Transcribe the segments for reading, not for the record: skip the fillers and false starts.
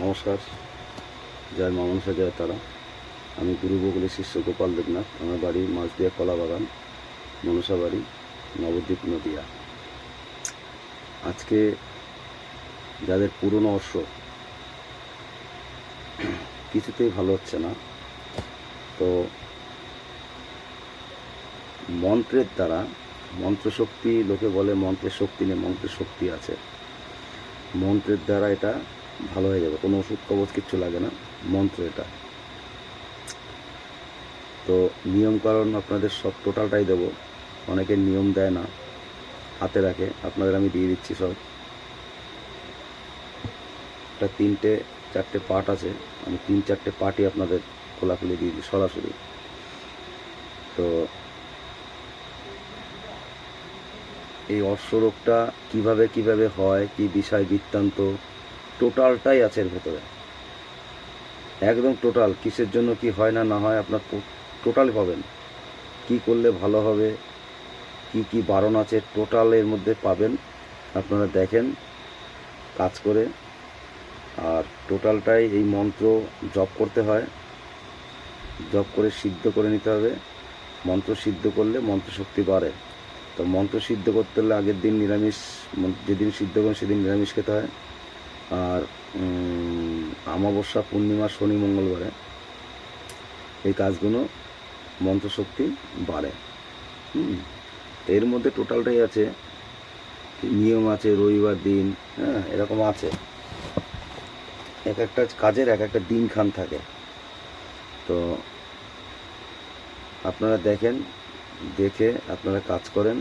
নমস্কার, জয় মা মনসা, জয় তারা। আমি গুরু বকুলের শিষ্য গোপাল দেবনাথ। আমার বাড়ি মাঝদিয়া কলা বাগান, মনসা বাড়ি, নবদ্বীপ, নদিয়া। আজকে যাদের পুরনো অশ্ব কিছুতেই ভালো হচ্ছে না, তো মন্ত্রের দ্বারা, মন্ত্রশক্তি, লোকে বলে মন্ত্রের শক্তি নেই, মন্ত্রের শক্তি আছে। মন্ত্রের দ্বারা এটা ভালো হয়ে যাবে, কোনো ওষুধ কবচ কিচ্ছু লাগে না, মন্ত্র এটা। তো নিয়মকানুন আপনাদের সব টোটালটাই দেবো। অনেকে নিয়ম দেয় না, হাতে রাখে, আপনাদের আমি দিয়ে দিচ্ছি সব। একটা 3-4টে পার্ট আছে, আমি 3-4টে পার্টই আপনাদের খোলাখুলি দিয়ে দিই সরাসরি। তো এই অশ্বরোগটা কিভাবে হয়, কি বিষয় বৃত্তান্ত, টোটালটাই আছে এর ভেতরে, একদম টোটাল। কিসের জন্য কি হয় না না হয় আপনার টোটাল পাবেন, কি করলে ভালো হবে, কি কি বারণ আছে, টোটাল এর মধ্যে পাবেন। আপনারা দেখেন কাজ করে। আর টোটালটাই এই মন্ত্র জপ করতে হয়, জপ করে সিদ্ধ করে নিতে হবে। মন্ত্র সিদ্ধ করলে মন্ত্রশক্তি বাড়ে। তো মন্ত্র সিদ্ধ করতে হলে আগের দিন নিরামিষ, যেদিন সিদ্ধ করেন সেদিন নিরামিষ খেতে হয়। আর অমাবস্যা, পূর্ণিমা, শনি, মঙ্গলবারে এই কাজগুলো মন্ত্রশক্তি বাড়ে। এর মধ্যে টোটালটাই আছে, নিয়ম আছে, রবিবার দিন, হ্যাঁ, এরকম আছে। এক একটা কাজের এক একটা দিনক্ষণ থাকে। তো আপনারা দেখেন, দেখে আপনারা কাজ করেন,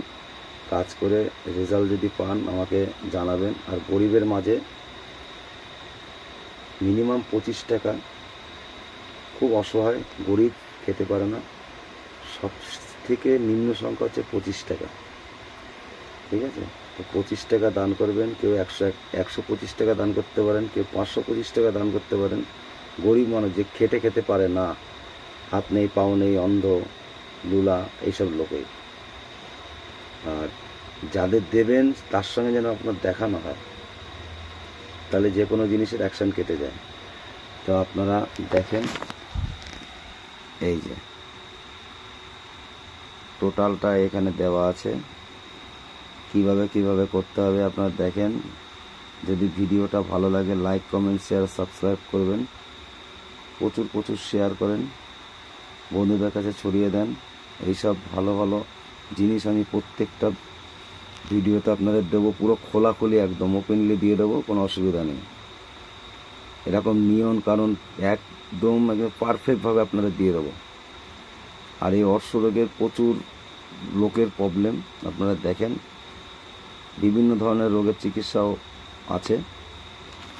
কাজ করে রেজাল্ট যদি পান আমাকে জানাবেন। আর গরিবের মাঝে মিনিমাম 25 টাকা, খুব অসহায় গরিব খেতে পারে না, সব থেকে নিম্ন সংখ্যা হচ্ছে 25 টাকা, ঠিক আছে? তো 25 টাকা দান করবেন। কেউ 125 টাকা দান করতে পারেন, কেউ 525 টাকা দান করতে পারেন। গরিব মানুষ যে খেতে পারে না, হাত নেই, পাও নেই, অন্ধ, লুলা, এইসব লোকেই। আর যাদের দেবেন তার সঙ্গে যেন আপনার দেখানো হয়, তাহলে যে কোনো জিনিসের অ্যাকশান কেটে যায়। তো আপনারা দেখেন, এই যে টোটালটা এখানে দেওয়া আছে, কিভাবে করতে হবে আপনারা দেখেন। যদি ভিডিওটা ভালো লাগে লাইক, কমেন্ট, শেয়ার, সাবস্ক্রাইব করবেন। প্রচুর শেয়ার করেন, বন্ধুদের কাছে ছড়িয়ে দেন। এইসব ভালো ভালো জিনিস আমি প্রত্যেকটা ভিডিওতে আপনাদের দেবো, পুরো খোলাখুলি একদম ওপেনলি দিয়ে দেবো, কোনো অসুবিধা নেই। এরকম নিয়ম কানুন একদম পারফেক্টভাবে আপনাদের দিয়ে দেবো। আর এই অর্শরোগের প্রচুর লোকের প্রবলেম, আপনারা দেখেন। বিভিন্ন ধরনের রোগের চিকিৎসাও আছে,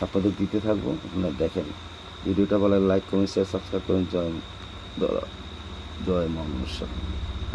আপনাদের দিতে থাকবো, আপনারা দেখেন। ভিডিওটা ভালো লাইক, কমেন্ট, শেয়ার, সাবস্ক্রাইব করেন। জয় মা মনসা।